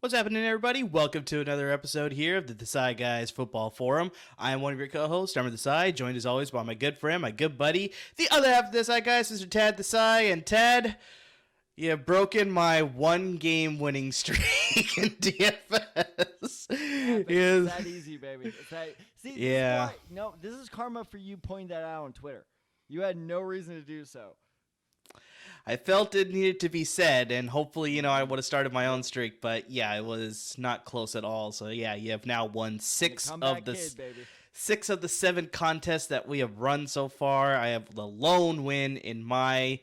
What's happening, everybody? Welcome to another episode here of the Desai Guys Football Forum. I am one of your co-hosts, Armor Desai, joined as always by my good friend, my good buddy, the other half of the Desai Guys, Mr. Tad Desai. And Tad, you have broken my one-game winning streak in DFS. It's that easy, baby. It's that... See, yeah. This is karma for you pointing that out on Twitter. You had no reason to do so. I felt it needed to be said, and hopefully, I would have started my own streak, but yeah, it was not close at all. So yeah, you have now won six of the 7 contests that we have run so far. I have the lone win in my,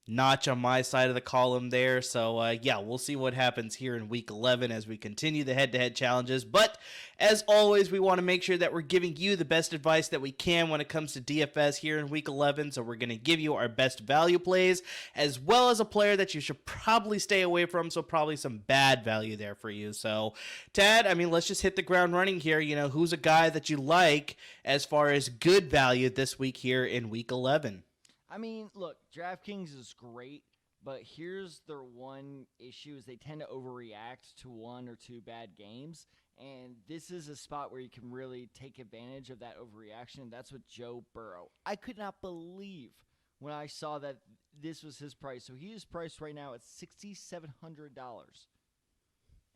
notch on my side of the column there. So yeah, we'll see what happens here in week 11 as we continue the head-to-head challenges. But as always, we want to make sure that we're giving you the best advice that we can when it comes to DFS here in week 11. So we're going to give you our best value plays, as well as a player that you should probably stay away from. So probably some bad value there for you. So Tad, let's just hit the ground running here. Who's a guy that you like as far as good value this week here in week 11? Look, DraftKings is great, but here's their one issue is they tend to overreact to 1 or 2 bad games, and this is a spot where you can really take advantage of that overreaction, and that's with Joe Burrow. I could not believe when I saw that this was his price. So he is priced right now at $6,700.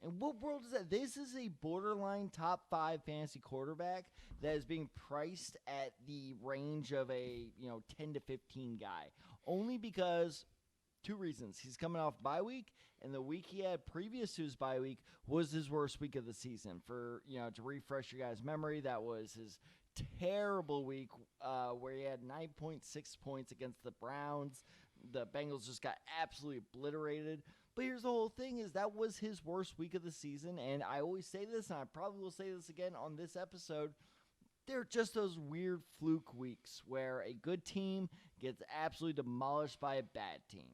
And what world is that? This is a borderline top 5 fantasy quarterback that is being priced at the range of a 10 to 15 guy. Only because 2 reasons. He's coming off bye week, and the week he had previous to his bye week was his worst week of the season. For to refresh your guys' memory, that was his terrible week where he had 9.6 points against the Browns. The Bengals just got absolutely obliterated. But here's the whole thing is that was his worst week of the season, and I always say this, and I probably will say this again on this episode, they're just those weird fluke weeks where a good team gets absolutely demolished by a bad team.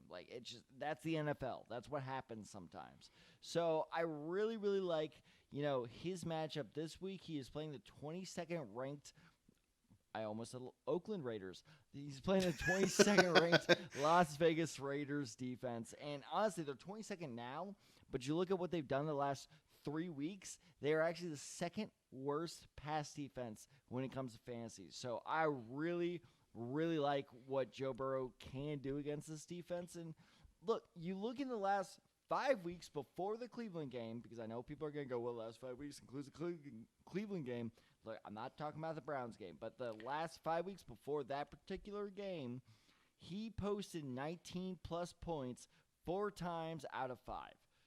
That's the NFL. That's what happens sometimes. So I really, really like, his matchup this week. He is playing the 22nd ranked I almost said Oakland Raiders. He's playing the 22nd ranked Las Vegas Raiders defense. And honestly, they're 22nd now, but you look at what they've done the last 3 weeks, they are actually the second worst pass defense when it comes to fantasy. So I really, really like what Joe Burrow can do against this defense. And look, you look in the last 5 weeks before the Cleveland game, because I know people are going to go, well, the last 5 weeks includes the Cleveland game. Look, I'm not talking about the Browns game, but the last 5 weeks before that particular game, he posted 19-plus points 4 times out of 5.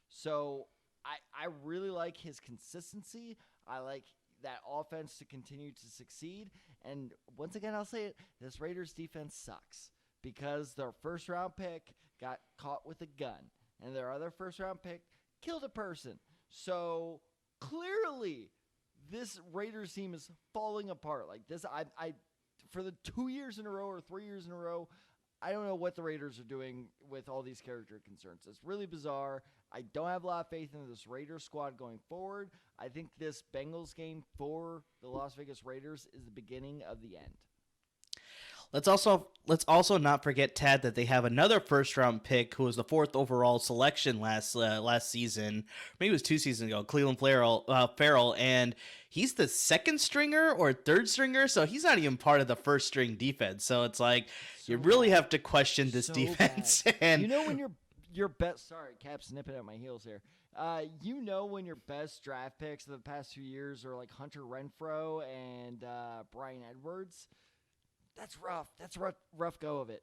So I really like his consistency. I like that offense to continue to succeed. And once again, I'll say it, this Raiders defense sucks because their first-round pick got caught with a gun, and their other first-round pick killed a person. So clearly, this Raiders team is falling apart. Like this, I for the 2 years in a row or 3 years in a row, I don't know what the Raiders are doing with all these character concerns. It's really bizarre. I don't have a lot of faith in this Raiders squad going forward. I think this Bengals game for the Las Vegas Raiders is the beginning of the end. Let's also not forget, Tad, that they have another first-round pick who was the 4th overall selection last season. Maybe it was 2 seasons ago, Cleveland Farrell, and he's the 2nd stringer or 3rd stringer, so he's not even part of the first-string defense. So it's like you really have to question this defense. And when your best, sorry, Cap snipping at my heels here. When your best draft picks of the past 2 years are like Hunter Renfrow and Bryan Edwards. That's rough. That's a rough go of it.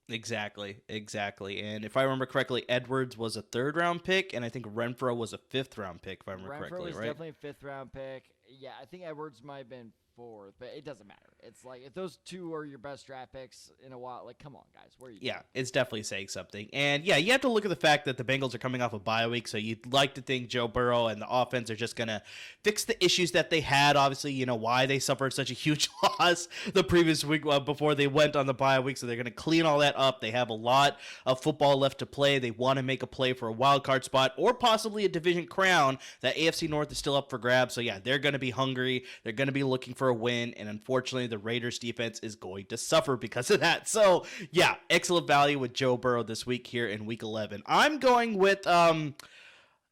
Exactly. And if I remember correctly, Edwards was a 3rd-round pick, and I think Renfrow was a 5th-round pick, if I remember correctly, right? Renfrow was definitely a 5th-round pick. Yeah, I think Edwards might have been 4th, but it doesn't matter. It's like if those 2 are your best draft picks in a while, like, come on, guys. Where are you going? It's definitely saying something. And, yeah, you have to look at the fact that the Bengals are coming off a bye week, so you'd like to think Joe Burrow and the offense are just going to fix the issues that they had. Obviously, why they suffered such a huge loss the previous week before they went on the bye week, so they're going to clean all that up. They have a lot of football left to play. They want to make a play for a wild card spot or possibly a division crown. That AFC North is still up for grabs, so, yeah, they're going to be hungry. They're going to be looking for a win, and unfortunately, the Raiders defense is going to suffer because of that. So, yeah, excellent value with Joe Burrow this week here in Week 11. I'm going with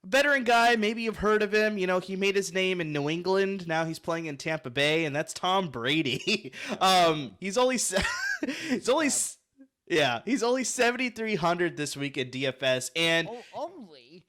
veteran guy. Maybe you've heard of him. You know, he made his name in New England. Now he's playing in Tampa Bay, and that's Tom Brady. He's only he's only yeah, he's only 7,300 this week at DFS, and only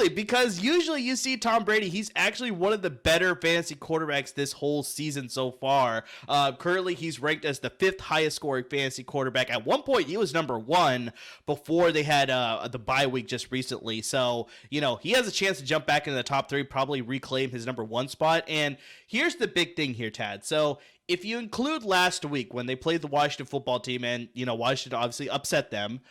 because usually you see Tom Brady, he's actually one of the better fantasy quarterbacks this whole season so far. Currently, he's ranked as the 5th highest scoring fantasy quarterback. At one point, he was number 1 before they had the bye week just recently. So, you know, he has a chance to jump back into the top 3, probably reclaim his number 1 spot. And here's the big thing here, Tad. So, if you include last week when they played the Washington football team and, you know, Washington obviously upset them,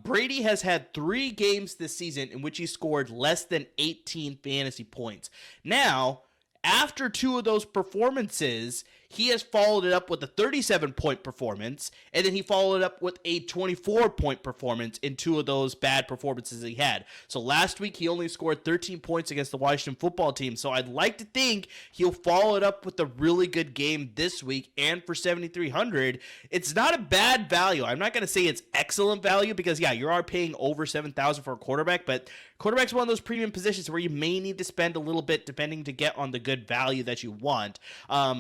Brady has had 3 games this season in which he scored less than 18 fantasy points. Now, after 2 of those performances, he has followed it up with a 37-point performance, and then he followed it up with a 24-point performance in 2 of those bad performances he had. So last week, he only scored 13 points against the Washington football team. So I'd like to think he'll follow it up with a really good game this week, and for 7,300, it's not a bad value. I'm not going to say it's excellent value because, yeah, you are paying over $7,000 for a quarterback, but quarterback's one of those premium positions where you may need to spend a little bit depending to get on the good value that you want.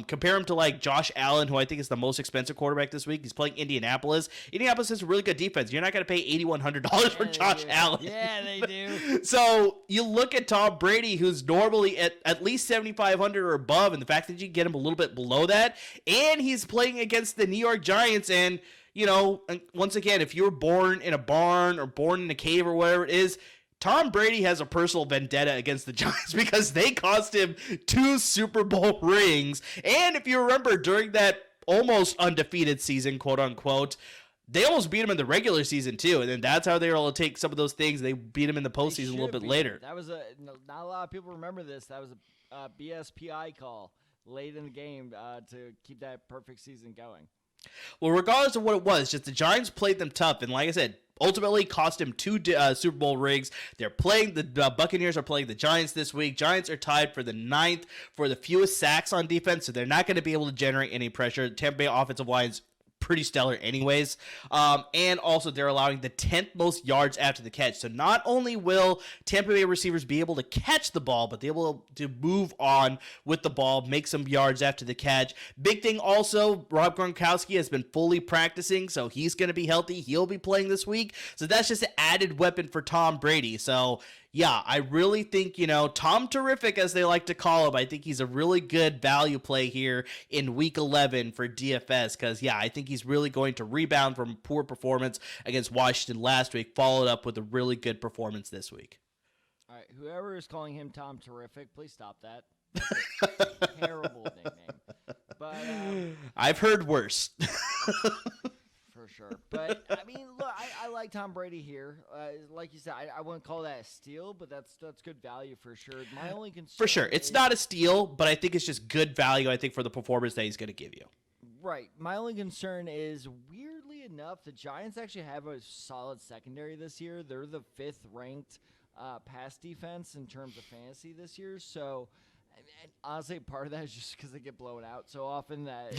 Compare him to like Josh Allen, who I think is the most expensive quarterback this week. He's playing Indianapolis. Indianapolis has a really good defense. You're not going to pay $8,100 for Josh Allen. Yeah, they do. So you look at Tom Brady, who's normally at least 7,500 or above, and the fact that you get him a little bit below that, and he's playing against the New York Giants, and, you know, once again, if you were born in a barn or born in a cave or whatever it is, Tom Brady has a personal vendetta against the Giants because they cost him 2 Super Bowl rings. And if you remember, during that almost undefeated season, quote unquote, they almost beat him in the regular season too. And then that's how they were able to take some of those things. They beat him in the postseason a little bit later. That was not a lot of people remember this. That was a BSPI call late in the game to keep that perfect season going. Well, regardless of what it was, just the Giants played them tough. And like I said, ultimately cost him 2 Super Bowl rings. They're playing the Buccaneers are playing the Giants this week. Giants are tied for the 9th for the fewest sacks on defense, so they're not going to be able to generate any pressure. Tampa Bay offensive line's pretty stellar anyways. And also they're allowing the 10th most yards after the catch. So not only will Tampa Bay receivers be able to catch the ball, but they're able to move on with the ball, make some yards after the catch. Big thing also, Rob Gronkowski has been fully practicing, so he's going to be healthy. He'll be playing this week. So that's just an added weapon for Tom Brady. So yeah, I really think, you know, Tom Terrific, as they like to call him, I think he's a really good value play here in Week 11 for DFS because, yeah, I think he's really going to rebound from a poor performance against Washington last week, followed up with a really good performance this week. All right, whoever is calling him Tom Terrific, please stop that. That's a terrible nickname. But I've heard worse. For sure. But, I mean, look, I like Tom Brady here. Like you said, I wouldn't call that a steal, but that's good value for sure. My only concern for sure. It's not a steal, but I think it's just good value, I think, for the performance that he's going to give you. Right. My only concern is, weirdly enough, the Giants actually have a solid secondary this year. They're the 5th ranked pass defense in terms of fantasy this year. So, and honestly, part of that is just because they get blown out so often that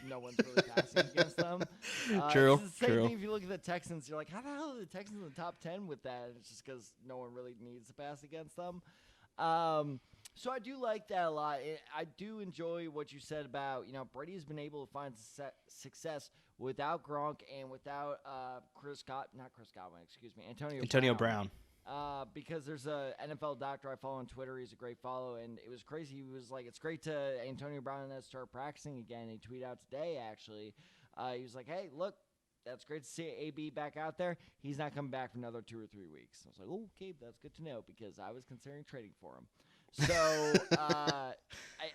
no one's really passing against them. True. It's the same thing if you look at the Texans. You're like, how the hell are the Texans in the top 10 with that? It's just because no one really needs to pass against them. So I do like that a lot. I do enjoy what you said about, you know, Brady has been able to find success without Gronk and without Antonio Brown. Because there's a NFL doctor I follow on Twitter. He's a great follow, and it was crazy. He was like, it's great to Antonio Brown and start practicing again. He tweeted out today, actually. He was like, hey, look, that's great to see AB back out there. He's not coming back for another 2 or 3 weeks. I was like, oh, okay, that's good to know because I was considering trading for him. So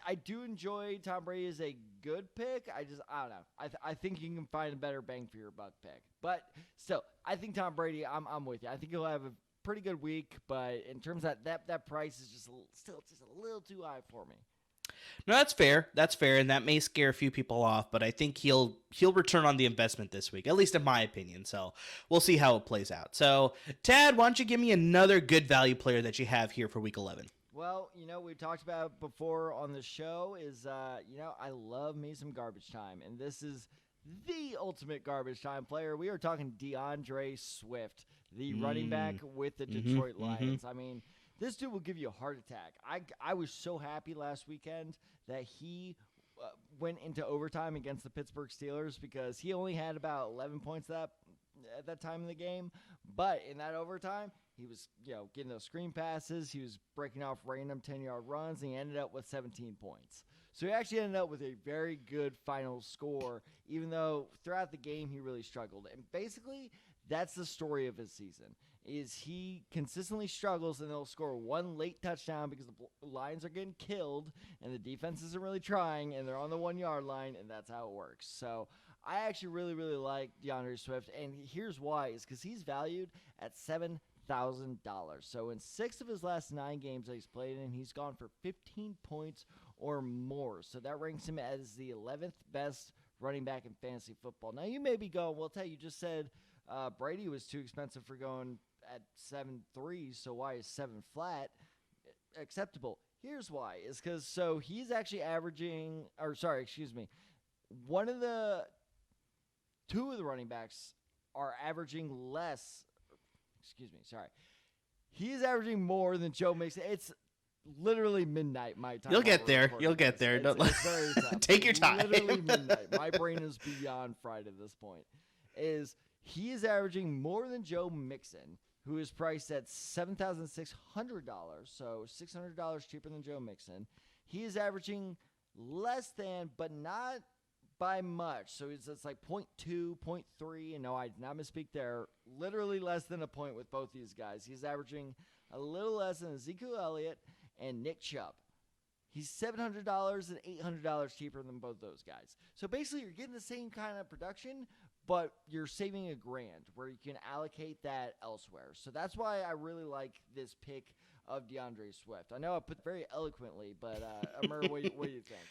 I do enjoy Tom Brady as a good pick. I don't know. I think you can find a better bang for your buck pick. But still, I think Tom Brady, I'm with you. I think he'll have a pretty good week, but in terms of that price is just still just a little too high for me. No, that's fair. That's fair, and that may scare a few people off, but I think he'll return on the investment this week, at least in my opinion. So we'll see how it plays out. So, Tad, why don't you give me another good value player that you have here for Week 11? Well, you know, we've talked about before on the show is, you know, I love me some garbage time, and this is the ultimate garbage time player. We are talking DeAndre Swift, the running back with the Detroit Lions. I mean, this dude will give you a heart attack. I was so happy last weekend that he went into overtime against the Pittsburgh Steelers because he only had about 11 points at that time in the game. But in that overtime, he was getting those screen passes. He was breaking off random 10-yard runs, and he ended up with 17 points. So he actually ended up with a very good final score, even though throughout the game he really struggled. And basically, that's the story of his season, is he consistently struggles, and they'll score one late touchdown because the Lions are getting killed, and the defense isn't really trying, and they're on the 1-yard line, and that's how it works. So I actually really, really like DeAndre Swift, and here's why. Is because he's valued at $7,000. So in 6 of his last 9 games that he's played in, he's gone for 15 points or more. So that ranks him as the 11th best running back in fantasy football. Now, you may be going, well, Ted, you just said Brady was too expensive for going at 7.3, so why is 7 flat acceptable? Here's why. Is because he's actually averaging, two of the running backs are averaging less. He is averaging more than Joe Mixon. It's literally midnight my time. You'll get there. It's very tough. Take your time. Literally midnight. My brain is beyond fried at this point. He is averaging more than Joe Mixon, who is priced at $7,600, so $600 cheaper than Joe Mixon. He is averaging less than, but not by much. So it's like 0.2, 0.3, and no, I did not misspeak there. Literally less than a point with both these guys. He's averaging a little less than Ezekiel Elliott and Nick Chubb. He's $700 and $800 cheaper than both those guys. So basically, you're getting the same kind of production, but you're saving $1,000 where you can allocate that elsewhere. So that's why I really like this pick of DeAndre Swift. I know I put it very eloquently, but Amir, what do you think?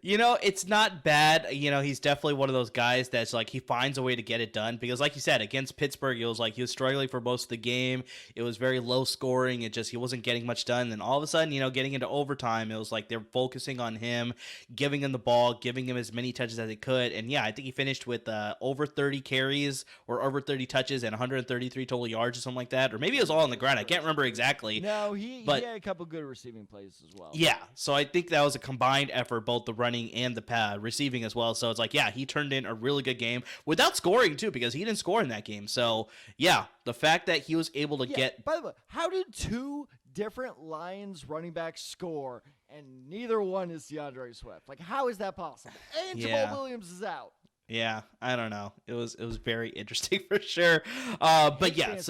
It's not bad. He's definitely one of those guys that's like he finds a way to get it done because, like you said, against Pittsburgh, it was like he was struggling for most of the game. It was very low scoring. He wasn't getting much done. And all of a sudden, getting into overtime, it was like they're focusing on him, giving him the ball, giving him as many touches as they could. And yeah, I think he finished with over 30 carries or over 30 touches and 133 total yards or something like that. Or maybe it was all on the ground. I can't remember exactly. No, he had a couple good receiving plays as well. Yeah, so I think that was a combined effort, both the running and the receiving as well. So it's like, yeah, he turned in a really good game without scoring too, because he didn't score in that game. So yeah, the fact that he was able to get. By the way, how did 2 different Lions running backs score and neither one is DeAndre Swift? Like, how is that possible? And Jamal Williams is out. Yeah, I don't know. It was very interesting for sure. But yeah,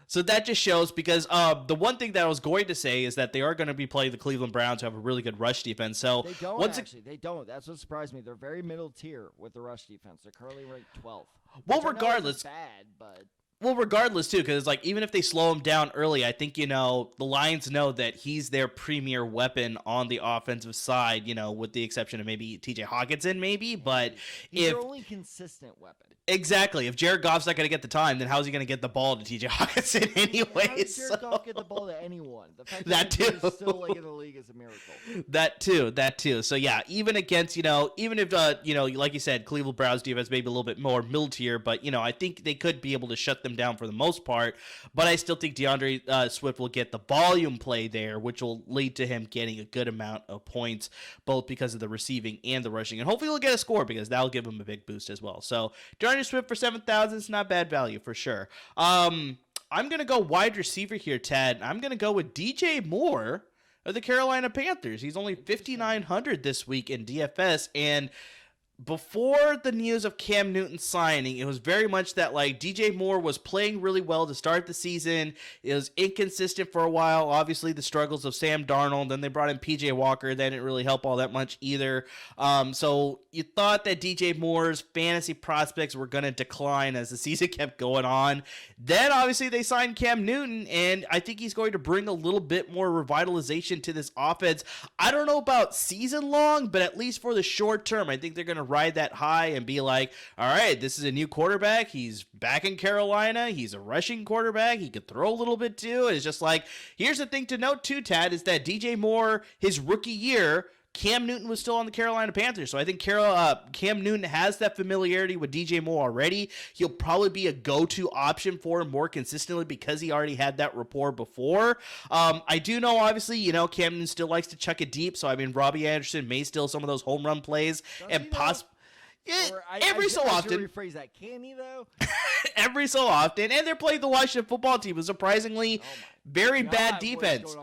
so that just shows because the one thing that I was going to say is that they are going to be playing the Cleveland Browns, who have a really good rush defense. So they don't they don't. That's what surprised me. They're very middle tier with the rush defense. They're currently ranked 12th. Well, regardless, bad, but. Well, regardless, too, because like even if they slow him down early, I think, the Lions know that he's their premier weapon on the offensive side, with the exception of maybe TJ Hawkinson, maybe. But he's their only consistent weapon. Exactly. If Jared Goff's not going to get the time, then how's he going to get the ball to TJ Hawkinson anyway? How does Jared Goff get the ball to anyone? The fact that too. He's still in the league is a miracle. That too. So yeah, even against, even if, like you said, Cleveland Browns defense maybe a little bit more middle tier, but, I think they could be able to shut them down for the most part. But I still think DeAndre Swift will get the volume play there, which will lead to him getting a good amount of points, both because of the receiving and the rushing. And hopefully he'll get a score because that'll give him a big boost as well. So DeAndre Swift for 7,000 is not bad value for sure. I'm going to go wide receiver here, Ted. I'm going to go with DJ Moore of the Carolina Panthers. He's only 5,900 this week in DFS, and before the news of Cam Newton signing, it was very much that like DJ Moore was playing really well to start the season. It was inconsistent for a while. Obviously, the struggles of Sam Darnold. Then they brought in PJ Walker. That didn't really help all that much either. So you thought that DJ Moore's fantasy prospects were going to decline as the season kept going on. Then obviously they signed Cam Newton, and I think he's going to bring a little bit more revitalization to this offense. I don't know about season long, but at least for the short term, I think they're going to ride that high and be like, all right, this is a new quarterback. He's back in Carolina. He's a rushing quarterback. He could throw a little bit too. It's just like, here's the thing to note too, Tad, is that DJ Moore, his rookie year, Cam Newton was still on the Carolina Panthers. So I think Cam Newton has that familiarity with DJ Moore already. He'll probably be a go-to option for him more consistently because he already had that rapport before. I do know, obviously, Cam Newton still likes to chuck it deep. So, I mean, Robbie Anderson may steal some of those home run plays. And possibly... every so often. Rephrase that. Can he, though? Every so often. And they're playing the Washington football team. A surprisingly very bad defense.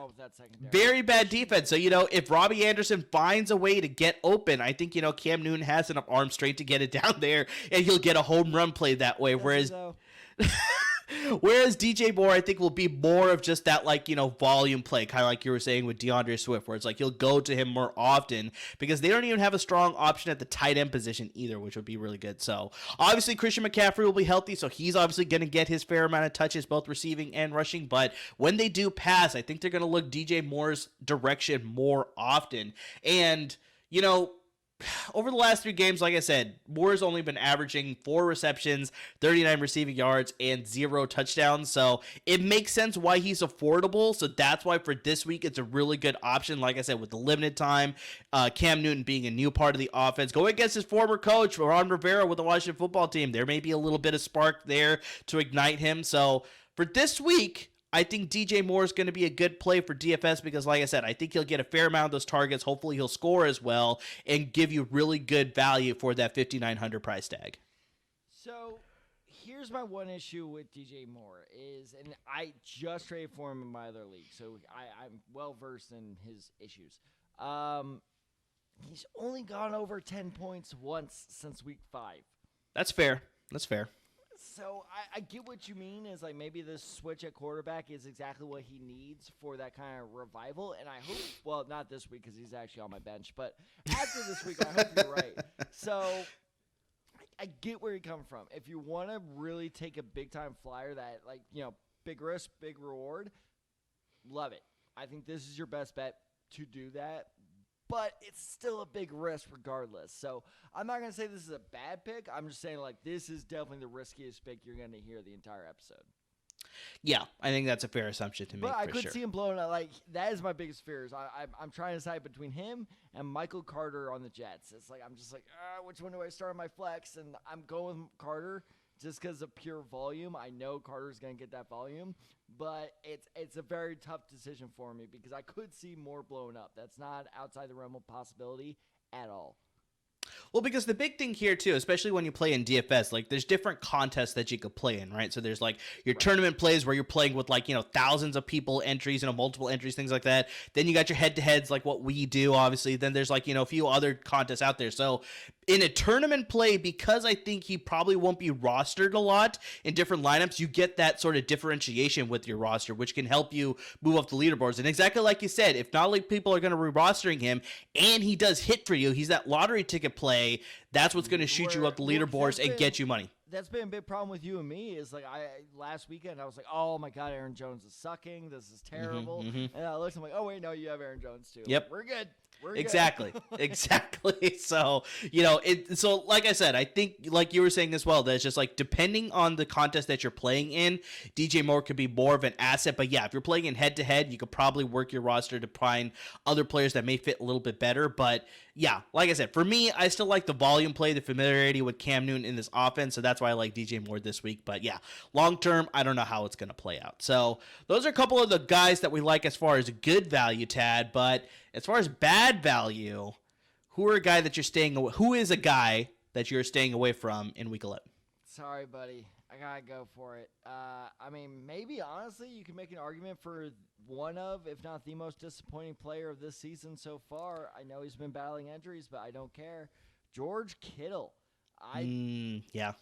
Very bad defense. So, if Robbie Anderson finds a way to get open, I think, Cam Newton has enough arm strength to get it down there, and he'll get a home run play that way. Whereas DJ Moore, I think, will be more of just that, volume play, kind of like you were saying with DeAndre Swift, where it's like he'll go to him more often because they don't even have a strong option at the tight end position either, which would be really good. So, obviously, Christian McCaffrey will be healthy, so he's obviously going to get his fair amount of touches, both receiving and rushing. But when they do pass, I think they're going to look DJ Moore's direction more often. And, over the last 3 games, like I said, Moore's only been averaging 4 receptions, 39 receiving yards, and 0 touchdowns. So it makes sense why he's affordable. So that's why for this week, it's a really good option. Like I said, with the limited time, Cam Newton being a new part of the offense, going against his former coach, Ron Rivera, with the Washington football team, there may be a little bit of spark there to ignite him. So for this week, I think DJ Moore is going to be a good play for DFS because, like I said, I think he'll get a fair amount of those targets. Hopefully, he'll score as well and give you really good value for that $5,900 price tag. So, here's my one issue with DJ Moore and I just traded for him in my other league, so I'm well versed in his issues. He's only gone over 10 points once since week 5. That's fair. So I get what you mean is maybe this switch at quarterback is exactly what he needs for that kind of revival. And I hope, well, not this week because he's actually on my bench, but after this week, I hope you're right. So I get where you come from. If you want to really take a big time flyer that big risk, big reward, love it. I think this is your best bet to do that. But it's still a big risk regardless. So I'm not going to say this is a bad pick. I'm just saying this is definitely the riskiest pick you're going to hear the entire episode. Yeah, I think that's a fair assumption to make. But I could see him blowing up. That is my biggest fears. I'm trying to decide between him and Michael Carter on the Jets. It's I'm just which one do I start on my flex? And I'm going with Carter just because of pure volume. I know Carter's going to get that volume, but it's a very tough decision for me because I could see more blowing up. That's not outside the realm of possibility at all. Well, because the big thing here, too, especially when you play in DFS, there's different contests that you could play in, right? So there's, your tournament plays where you're playing with, thousands of people entries, multiple entries, things like that. Then you got your head-to-heads, like what we do, obviously. Then there's, a few other contests out there. So in a tournament play, because I think he probably won't be rostered a lot in different lineups, you get that sort of differentiation with your roster, which can help you move up the leaderboards. And exactly like you said, if not people are going to be rostering him and he does hit for you, he's that lottery ticket play, that's what's going to shoot you up the leaderboards and get you money. That's been a big problem with you and me is last weekend I was oh my God, Aaron Jones is sucking. This is terrible. And I looked, I'm oh wait, no, you have Aaron Jones too. Yep. We're good. Exactly. So, so like I said, I think like you were saying as well, that it's just depending on the contest that you're playing in, DJ Moore could be more of an asset. But yeah, if you're playing in head to head, you could probably work your roster to find other players that may fit a little bit better. But yeah, like I said, for me, I still like the volume play, the familiarity with Cam Newton in this offense. So that's why I like DJ Moore this week. But yeah, long term, I don't know how it's going to play out. So those are a couple of the guys that we like as far as good value, Tad. But as far as bad value, who is a guy that you're staying away from in week 11? Sorry, buddy. I got to go for it. Maybe honestly, you can make an argument for one of, if not the most disappointing player of this season so far. I know he's been battling injuries, but I don't care. George Kittle. Yeah.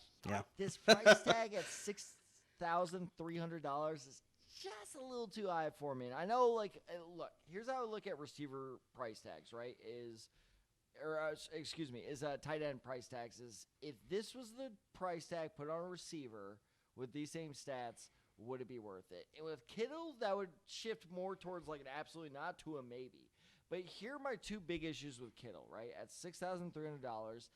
This price tag at $6,300 is just a little too high for me. And I know, look, here's how I look at receiver price tags, right? Is tight end price tags. Is if this was the price tag put on a receiver with these same stats, would it be worth it? And with Kittle, that would shift more towards an absolutely not to a maybe. But here are my two big issues with Kittle, right? At $6,300,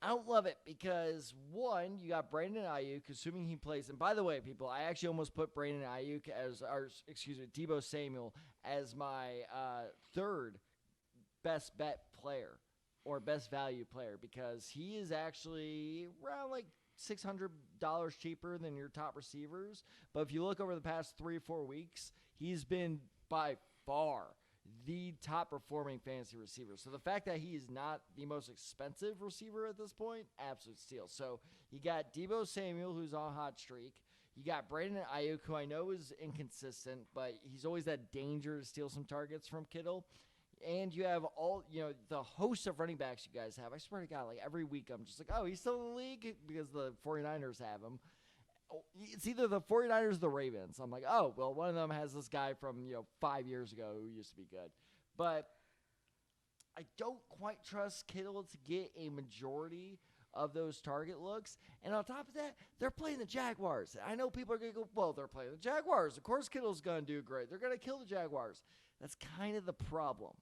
I don't love it because, one, you got Brandon Ayuk, assuming he plays. And by the way, people, I actually almost put Brandon Ayuk Deebo Samuel as my third best bet player or best value player because he is actually around like $600 cheaper than your top receivers. But if you look over the past 3 or 4 weeks, he's been by far the top performing fantasy receiver. So the fact that he is not the most expensive receiver at this point, absolute steal. So you got Deebo Samuel, who's on a hot streak. You got Brandon Ayuk, who I know is inconsistent, but he's always that danger to steal some targets from Kittle. And you have all, the host of running backs you guys have. I swear to God, like every week I'm just like, oh, he's still in the league because the 49ers have him. It's either the 49ers or the Ravens. I'm like, oh, well, one of them has this guy from, 5 years ago who used to be good. But I don't quite trust Kittle to get a majority of those target looks. And on top of that, they're playing the Jaguars. I know people are going to go, well, they're playing the Jaguars. Of course Kittle's going to do great. They're going to kill the Jaguars. That's kind of the problem.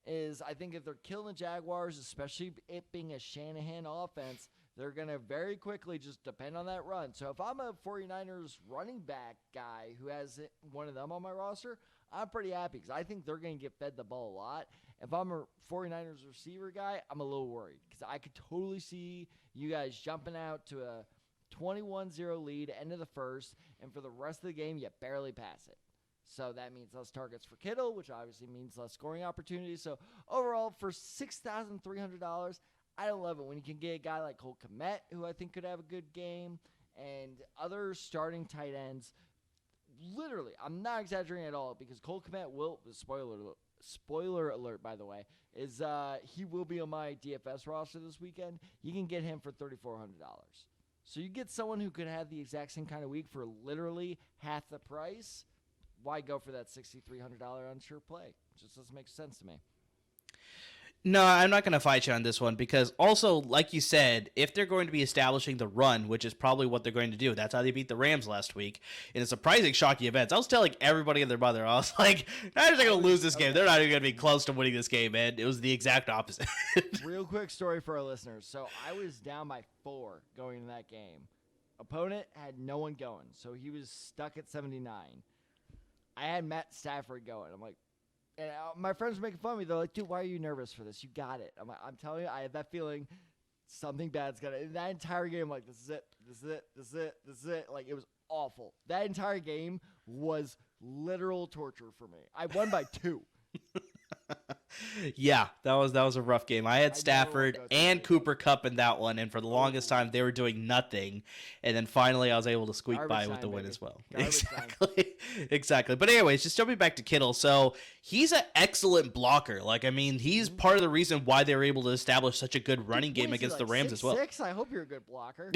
Is I think if they're killing the Jaguars, especially it being a Shanahan offense, they're going to very quickly just depend on that run. So if I'm a 49ers running back guy who has one of them on my roster, I'm pretty happy because I think they're going to get fed the ball a lot. If I'm a 49ers receiver guy, I'm a little worried because I could totally see you guys jumping out to a 21-0 lead, end of the first, and for the rest of the game, you barely pass it. So that means less targets for Kittle, which obviously means less scoring opportunities. So overall, for $6,300, I don't love it when you can get a guy like Cole Kmet, who I think could have a good game, and other starting tight ends. Literally, I'm not exaggerating at all because Cole Kmet will, spoiler alert, by the way, is he will be on my DFS roster this weekend. You can get him for $3,400. So you get someone who could have the exact same kind of week for literally half the price. Why go for that $6,300 unsure play? It just doesn't make sense to me. No, I'm not going to fight you on this one because also, like you said, if they're going to be establishing the run, which is probably what they're going to do, that's how they beat the Rams last week in a surprising, shocking event. I was telling everybody and their mother, I was like, Niners are going to lose this game. They're not even going to be close to winning this game, man. It was the exact opposite. Real quick story for our listeners. So I was down by 4 going into that game. Opponent had no one going, so he was stuck at 79. I had Matt Stafford going. I'm like, and my friends were making fun of me. They're like, dude, why are you nervous for this? You got it. I'm like, I'm telling you, I have that feeling something bad's going to. That entire game, I'm like, this is it. This is it. This is it. This is it. Like, it was awful. That entire game was literal torture for me. I won by 2. Yeah, that was a rough game. I had Stafford and Cooper Kupp in that one, and for the longest time they were doing nothing, and then finally I was able to squeak by with the win as well. Exactly. But anyways, just jumping back to Kittle, so he's an excellent blocker. Like, I mean, he's part of the reason why they were able to establish such a good running game against the Rams as well. 6'6"? I hope you're a good blocker.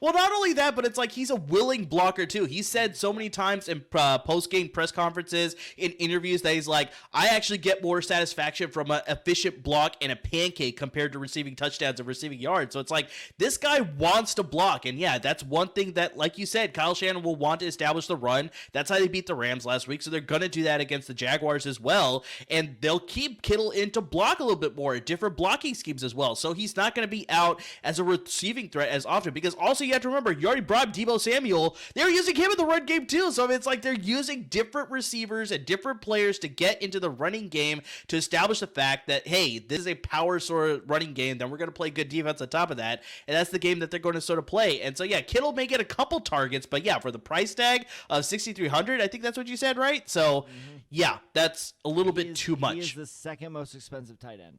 Well, not only that, but it's like he's a willing blocker too. He said so many times in post-game press conferences, in interviews, that he's like, I actually get more satisfaction from an efficient block and a pancake compared to receiving touchdowns and receiving yards. So it's like, this guy wants to block. And yeah, that's one thing that, like you said, Kyle Shanahan will want to establish the run. That's how they beat the Rams last week. So they're going to do that against the Jaguars as well. And they'll keep Kittle in to block a little bit more, different blocking schemes as well. So he's not going to be out as a receiving threat as often, because also you have to remember, you already brought Deebo Samuel. They were using him in the run game too. So it's like they're using different receivers and different players to get into the running game to establish the fact that, hey, this is a power sort of running game. Then we're going to play good defense on top of that. And that's the game that they're going to sort of play. And so, yeah, Kittle may get a couple targets, but yeah, for the price tag of $6,300, I think that's what you said, right? So, yeah, that's a little bit too much. He is the second most expensive tight end.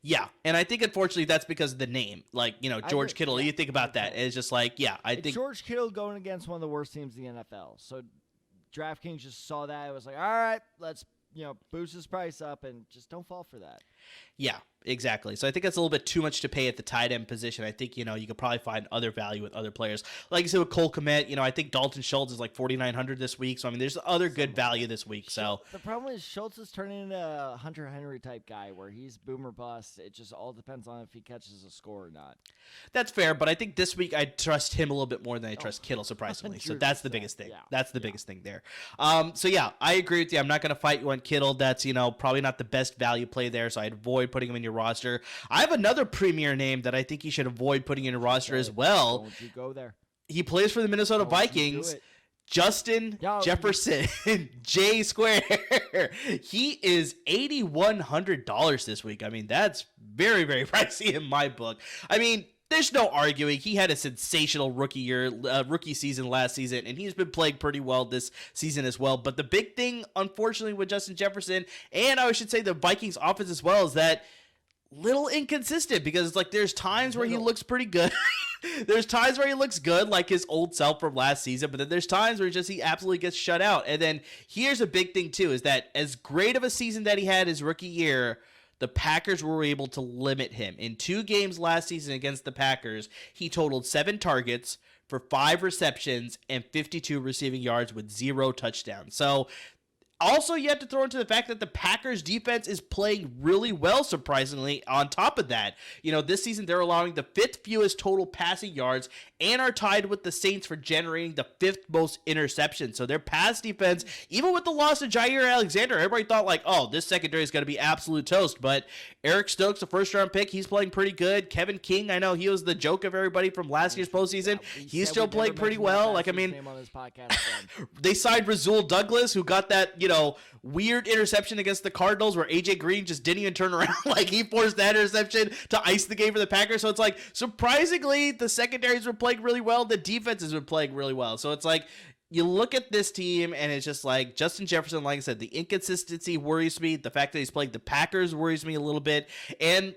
Yeah, and I think unfortunately that's because of the name. Like, George Kittle, you think about that. It's just like, yeah, I think George Kittle going against one of the worst teams in the NFL. So DraftKings just saw that. It was like, all right, let's, boost his price up and just don't fall for that. Yeah, exactly. So I think that's a little bit too much to pay at the tight end position. I think, you could probably find other value with other players. Like you said with Cole Kmet, I think Dalton Schultz is like $4,900 this week. So, I mean, there's other good value this week. So the problem is Schultz is turning into a Hunter Henry type guy where he's boom or bust. It just all depends on if he catches a score or not. That's fair, but I think this week I trust him a little bit more than I trust Kittle, surprisingly. So that's the biggest thing. Yeah. That's the biggest thing there. So yeah, I agree with you. I'm not going to fight you on Kittle. That's, probably not the best value play there. So I'd avoid putting him in your roster. I have another premier name that I think you should avoid putting in your roster as well. Don't you go there. He plays for the Minnesota Vikings. Justin Jefferson, J Square. He is $8,100 this week. I mean, that's very, very pricey in my book. I mean, there's no arguing. He had a sensational rookie season last season, and he's been playing pretty well this season as well. But the big thing, unfortunately, with Justin Jefferson, and I should say the Vikings offense as well, is that little inconsistent, because it's like there's times where he looks pretty good. There's times where he looks good, like his old self from last season, but then there's times where he absolutely gets shut out. And then here's a big thing too, is that as great of a season that he had his rookie year, the Packers were able to limit him. In 2 games last season against the Packers, he totaled 7 targets for 5 receptions and 52 receiving yards with 0 touchdowns. So also, you have to throw into the fact that the Packers defense is playing really well, surprisingly, on top of that. You know, this season they're allowing the 5th fewest total passing yards and are tied with the Saints for generating the 5th most interceptions. So their pass defense, even with the loss of Jair Alexander, everybody thought like, oh, this secondary is going to be absolute toast. But Eric Stokes, the first-round pick, he's playing pretty good. Kevin King, I know he was the joke of everybody from last year's postseason. He's still playing pretty well. Like, I mean, they signed Rasul Douglas, who got that, weird interception against the Cardinals where AJ Green just didn't even turn around. Like, he forced that interception to ice the game for the Packers. So it's like, surprisingly, the secondaries were playing really well. The defense has been playing really well. So it's like, you look at this team and it's just like Justin Jefferson, like I said, the inconsistency worries me. The fact that he's playing the Packers worries me a little bit. And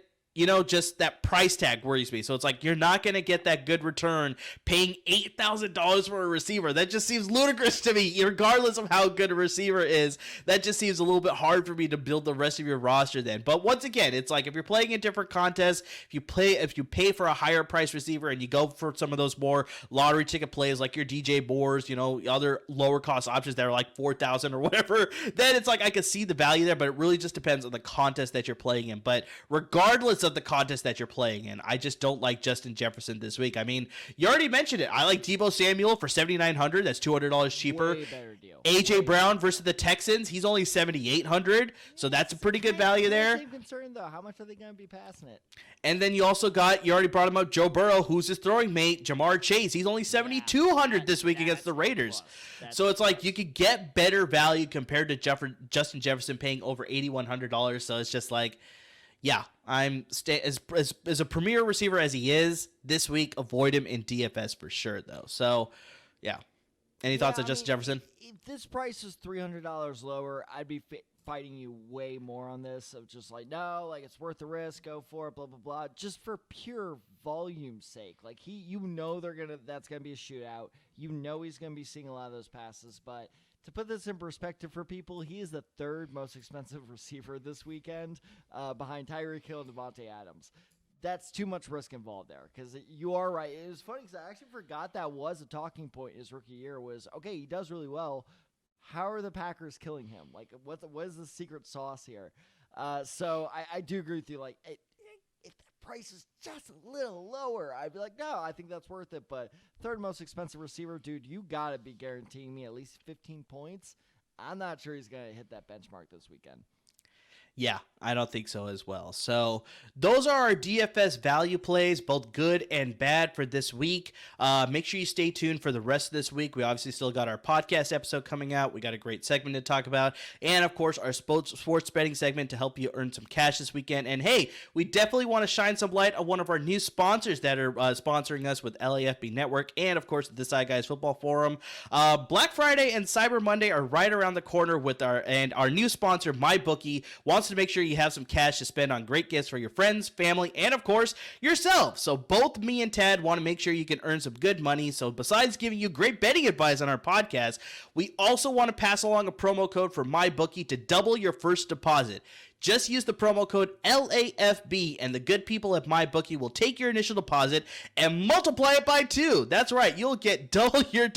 just that price tag worries me. So it's like, you're not going to get that good return paying $8,000 for a receiver. That just seems ludicrous to me, regardless of how good a receiver is. That just seems a little bit hard for me to build the rest of your roster then. But once again, it's like, if you're playing in different contests, if you pay for a higher price receiver and you go for some of those more lottery ticket plays like your DJ Moores, other lower cost options that are like $4,000 or whatever, then it's like, I can see the value there, but it really just depends on the contest that you're playing in. But regardless of the contest that you're playing in, I just don't like Justin Jefferson this week. I mean, you already mentioned it. I like Deebo Samuel for $7,900. That's $200 cheaper. Way better deal. AJ Brown versus the Texans. He's only $7,800. So that's a pretty good value there. Same concern though. How much are they going to be passing it? And then you also got, you already brought him up, Joe Burrow, who's his throwing mate, Jamar Chase. He's only $7,200 this week against the Raiders. So it's like, you could get better value compared to Justin Jefferson paying over $8,100. So it's just like, yeah, I'm as a premier receiver as he is this week, avoid him in DFS for sure, though. So, yeah. Any thoughts on Justin Jefferson? If this price is $300 lower, I'd be fighting you way more on this. Of just like, no, like, it's worth the risk, go for it, blah blah blah. Just for pure volume's sake, like that's gonna be a shootout. He's gonna be seeing a lot of those passes, but. To put this in perspective for people, he is the 3rd most expensive receiver this weekend, behind Tyreek Hill and Devontae Adams. That's too much risk involved there, because you are right. It was funny because I actually forgot that was a talking point his rookie year was, okay, he does really well. How are the Packers killing him? Like, what is the secret sauce here? So I do agree with you. Like, if the price is just a little lower, I'd be like, no, I think that's worth it. But 3rd most expensive receiver, dude, you got to be guaranteeing me at least 15 points. I'm not sure he's going to hit that benchmark this weekend. Yeah, I don't think so as well. So those are our DFS value plays, both good and bad for this week. Make sure you stay tuned for the rest of this week. We obviously still got our podcast episode coming out. We got a great segment to talk about. And, of course, our sports betting segment to help you earn some cash this weekend. And, hey, we definitely want to shine some light on one of our new sponsors that are sponsoring us with LAFB Network and, of course, the This Side Guys Football Forum. Black Friday and Cyber Monday are right around the corner with our new sponsor, MyBookie, wants to make sure you have some cash to spend on great gifts for your friends, family, and of course, yourself. So both me and Tad want to make sure you can earn some good money. So besides giving you great betting advice on our podcast, we also want to pass along a promo code for MyBookie to double your first deposit. Just use the promo code LAFB, and the good people at MyBookie will take your initial deposit and multiply it by 2. That's right. You'll get double your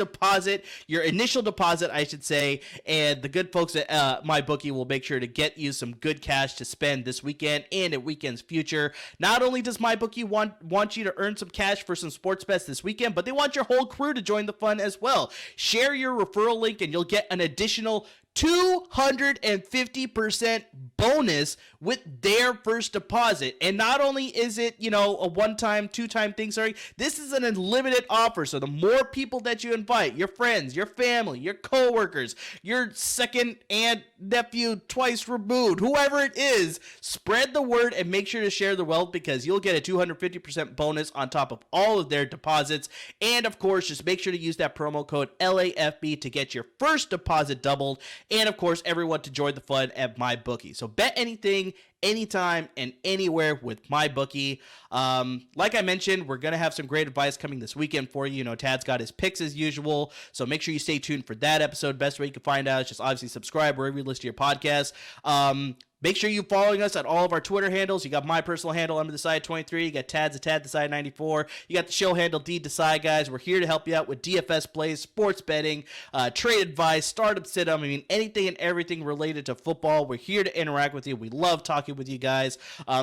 initial deposit, I should say, and the good folks at MyBookie will make sure to get you some good cash to spend this weekend and at weekend's future. Not only does MyBookie want you to earn some cash for some sports bets this weekend, but they want your whole crew to join the fun as well. Share your referral link, and you'll get an additional 250% bonus with their first deposit. And not only is it, a one-time, two-time thing, this is an unlimited offer. So the more people that you invite, your friends, your family, your coworkers, your second aunt, nephew, twice removed, whoever it is, spread the word and make sure to share the wealth, because you'll get a 250% bonus on top of all of their deposits. And of course, just make sure to use that promo code LAFB to get your first deposit doubled. And of course, everyone to join the fun at MyBookie. So bet anything, anytime, and anywhere with MyBookie. Like I mentioned, we're going to have some great advice coming this weekend for you. Tad's got his picks as usual, so make sure you stay tuned for that episode. Best way you can find out is just obviously subscribe wherever you listen to your podcast. Make sure you're following us at all of our Twitter handles. You got my personal handle, UnderTheSide23. You got Tad's at TadTheSide94. You got the show handle, DDecide, guys. We're here to help you out with DFS plays, sports betting, trade advice, startup sit-em. Anything and everything related to football. We're here to interact with you. We love talking with you guys.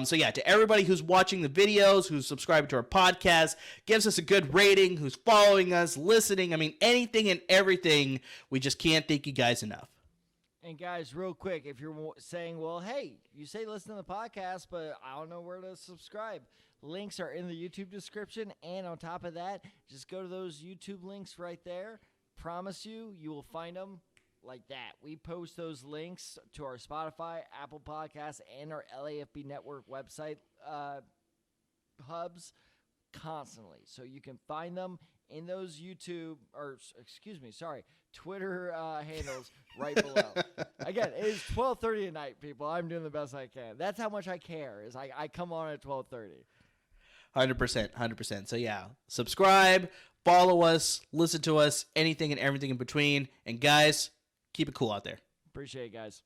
So yeah, to everybody who's watching the videos, who's subscribing to our podcast, gives us a good rating, who's following us, listening. Anything and everything. We just can't thank you guys enough. And guys, real quick, if you're saying, well, hey, you say listen to the podcast, but I don't know where to subscribe, links are in the YouTube description. And on top of that, just go to those YouTube links right there. Promise you, you will find them like that. We post those links to our Spotify, Apple Podcasts, and our LAFB Network website hubs constantly. So you can find them in those Twitter handles right below. Again, it is 12:30 at night, people. I'm doing the best I can. That's how much I care, is I come on at 12:30. 100%. So yeah, subscribe, follow us, listen to us, anything and everything in between. And guys, keep it cool out there. Appreciate it, guys.